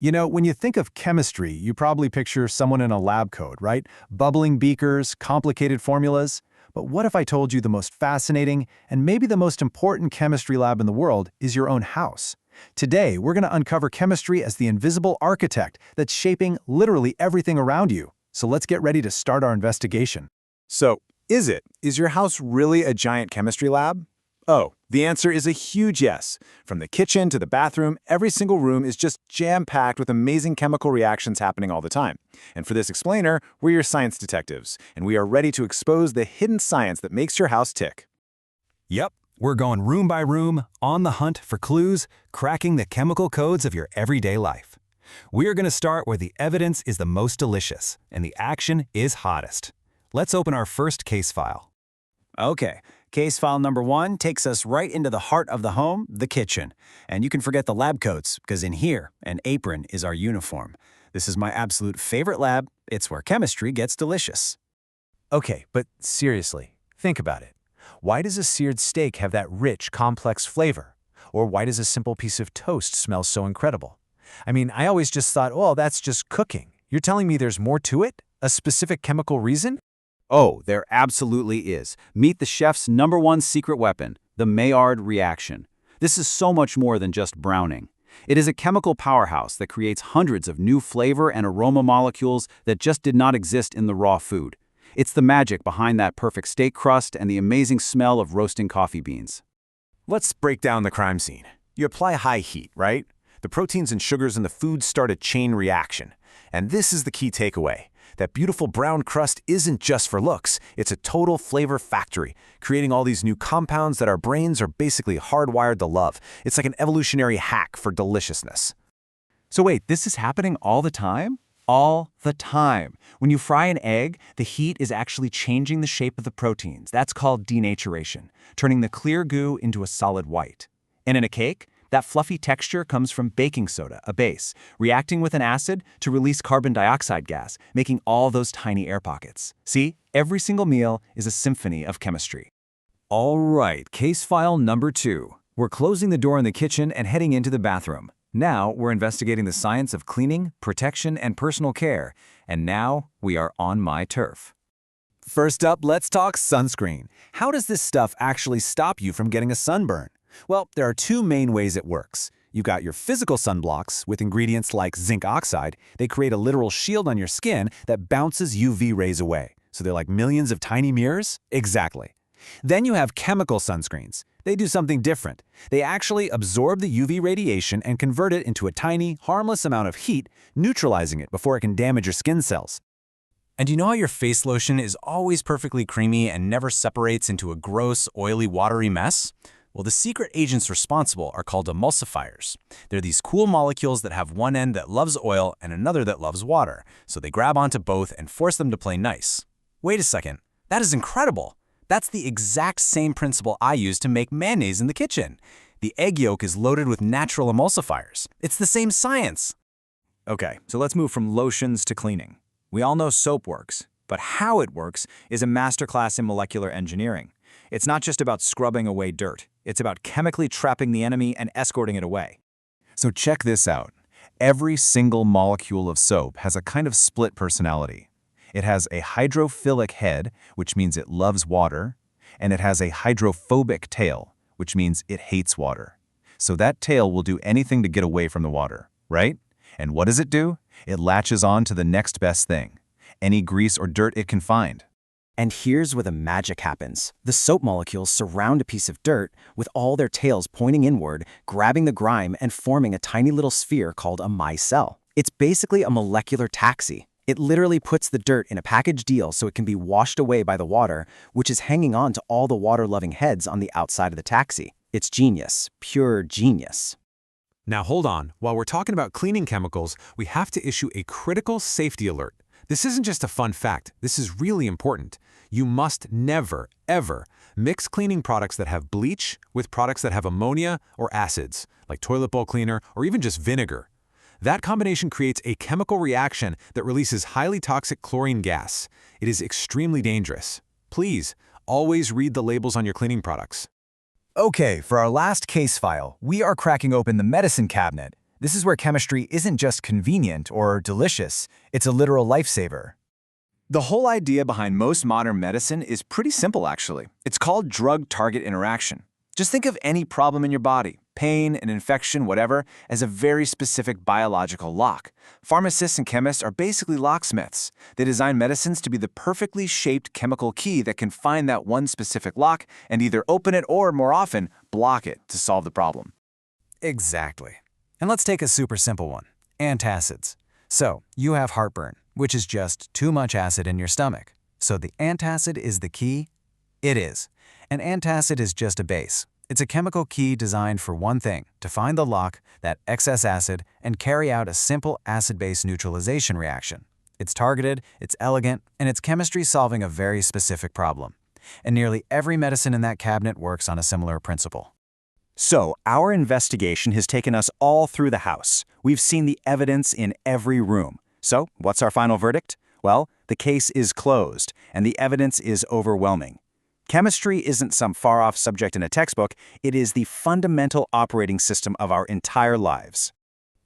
You know, when you think of chemistry, you probably picture someone in a lab coat, right? Bubbling beakers, complicated formulas. But what if I told you the most fascinating and maybe the most important chemistry lab in the world is your own house? Today, we're going to uncover chemistry as the invisible architect that's shaping literally everything around you. So let's get ready to start our investigation. So, is it? Is your house really a giant chemistry lab? Oh, the answer is a huge yes. From the kitchen to the bathroom, every single room is just jam-packed with amazing chemical reactions happening all the time. And for this explainer, we're your science detectives, and we are ready to expose the hidden science that makes your house tick. Yep, we're going room by room, on the hunt for clues, cracking the chemical codes of your everyday life. We're going to start where the evidence is the most delicious and the action is hottest. Let's open our first case file. Okay, case file number 1 takes us right into the heart of the home, the kitchen. And you can forget the lab coats, because in here, an apron is our uniform. This is my absolute favorite lab. It's where chemistry gets delicious. Okay, but seriously, think about it. Why does a seared steak have that rich, complex flavor? Or why does a simple piece of toast smell so incredible? I mean, I always just thought, oh, that's just cooking. You're telling me there's more to it? A specific chemical reason? Oh, there absolutely is. Meet the chef's #1 secret weapon, the Maillard reaction. This is so much more than just browning. It is a chemical powerhouse that creates hundreds of new flavor and aroma molecules that just did not exist in the raw food. It's the magic behind that perfect steak crust and the amazing smell of roasting coffee beans. Let's break down the crime scene. You apply high heat, right? The proteins and sugars in the food start a chain reaction. And this is the key takeaway. That beautiful brown crust isn't just for looks, it's a total flavor factory, creating all these new compounds that our brains are basically hardwired to love. It's like an evolutionary hack for deliciousness. So wait, this is happening all the time? All the time. When you fry an egg, the heat is actually changing the shape of the proteins. That's called denaturation, turning the clear goo into a solid white. And in a cake, that fluffy texture comes from baking soda, a base, reacting with an acid to release carbon dioxide gas, making all those tiny air pockets. See, every single meal is a symphony of chemistry. All right, case file number 2. We're closing the door in the kitchen and heading into the bathroom. Now we're investigating the science of cleaning, protection, and personal care. And now we are on my turf. First up, let's talk sunscreen. How does this stuff actually stop you from getting a sunburn? Well, there are 2 main ways it works. You've got your physical sunblocks with ingredients like zinc oxide. They create a literal shield on your skin that bounces UV rays away. So they're like millions of tiny mirrors? Exactly. Then you have chemical sunscreens. They do something different. They actually absorb the UV radiation and convert it into a tiny, harmless amount of heat, neutralizing it before it can damage your skin cells. And you know how your face lotion is always perfectly creamy and never separates into a gross, oily, watery mess? Well, the secret agents responsible are called emulsifiers. They're these cool molecules that have one end that loves oil and another that loves water, so they grab onto both and force them to play nice. Wait a second, that is incredible! That's the exact same principle I use to make mayonnaise in the kitchen. The egg yolk is loaded with natural emulsifiers. It's the same science. Okay, so let's move from lotions to cleaning. We all know soap works, but how it works is a masterclass in molecular engineering. It's not just about scrubbing away dirt. It's about chemically trapping the enemy and escorting it away. So check this out. Every single molecule of soap has a kind of split personality. It has a hydrophilic head, which means it loves water, and it has a hydrophobic tail, which means it hates water. So that tail will do anything to get away from the water, right? And what does it do? It latches on to the next best thing, any grease or dirt it can find. And here's where the magic happens. The soap molecules surround a piece of dirt with all their tails pointing inward, grabbing the grime and forming a tiny little sphere called a micelle. It's basically a molecular taxi. It literally puts the dirt in a package deal so it can be washed away by the water, which is hanging on to all the water-loving heads on the outside of the taxi. It's genius, pure genius. Now hold on, while we're talking about cleaning chemicals, we have to issue a critical safety alert. This isn't just a fun fact, this is really important. You must never, ever mix cleaning products that have bleach with products that have ammonia or acids, like toilet bowl cleaner or even just vinegar. That combination creates a chemical reaction that releases highly toxic chlorine gas. It is extremely dangerous. Please, always read the labels on your cleaning products. Okay, for our last case file, we are cracking open the medicine cabinet. This is where chemistry isn't just convenient or delicious, it's a literal lifesaver. The whole idea behind most modern medicine is pretty simple, actually. It's called drug-target interaction. Just think of any problem in your body, pain, an infection, whatever, as a very specific biological lock. Pharmacists and chemists are basically locksmiths. They design medicines to be the perfectly shaped chemical key that can find that one specific lock and either open it or, more often, block it to solve the problem. Exactly. And let's take a super simple one, antacids. So, you have heartburn, which is just too much acid in your stomach. So the antacid is the key? It is. An antacid is just a base. It's a chemical key designed for one thing, to find the lock, that excess acid, and carry out a simple acid-base neutralization reaction. It's targeted, it's elegant, and it's chemistry solving a very specific problem. And nearly every medicine in that cabinet works on a similar principle. So, our investigation has taken us all through the house. We've seen the evidence in every room. So, what's our final verdict? Well, the case is closed, and the evidence is overwhelming. Chemistry isn't some far-off subject in a textbook, it is the fundamental operating system of our entire lives.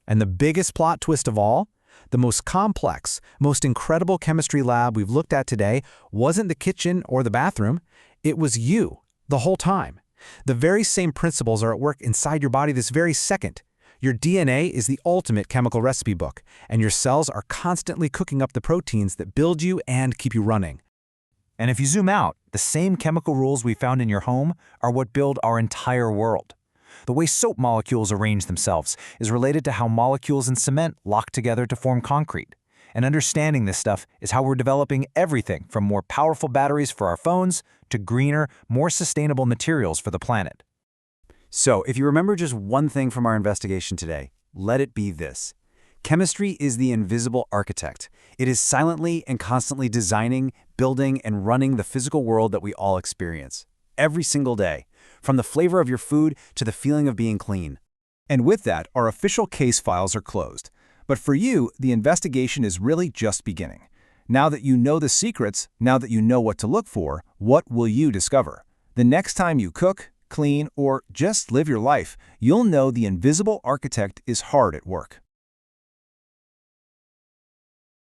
And the biggest plot twist of all? The most complex, most incredible chemistry lab we've looked at today wasn't the kitchen or the bathroom. It was you, the whole time. The very same principles are at work inside your body this very second. Your DNA is the ultimate chemical recipe book, and your cells are constantly cooking up the proteins that build you and keep you running. And if you zoom out, the same chemical rules we found in your home are what build our entire world. The way soap molecules arrange themselves is related to how molecules in cement lock together to form concrete. And understanding this stuff is how we're developing everything from more powerful batteries for our phones to greener, more sustainable materials for the planet. So, if you remember just one thing from our investigation today, let it be this. Chemistry is the invisible architect. It is silently and constantly designing, building, and running the physical world that we all experience. Every single day, from the flavor of your food to the feeling of being clean. And with that, our official case files are closed. But for you, the investigation is really just beginning. Now that you know the secrets, now that you know what to look for, what will you discover? The next time you cook, clean, or just live your life, you'll know the invisible architect is hard at work.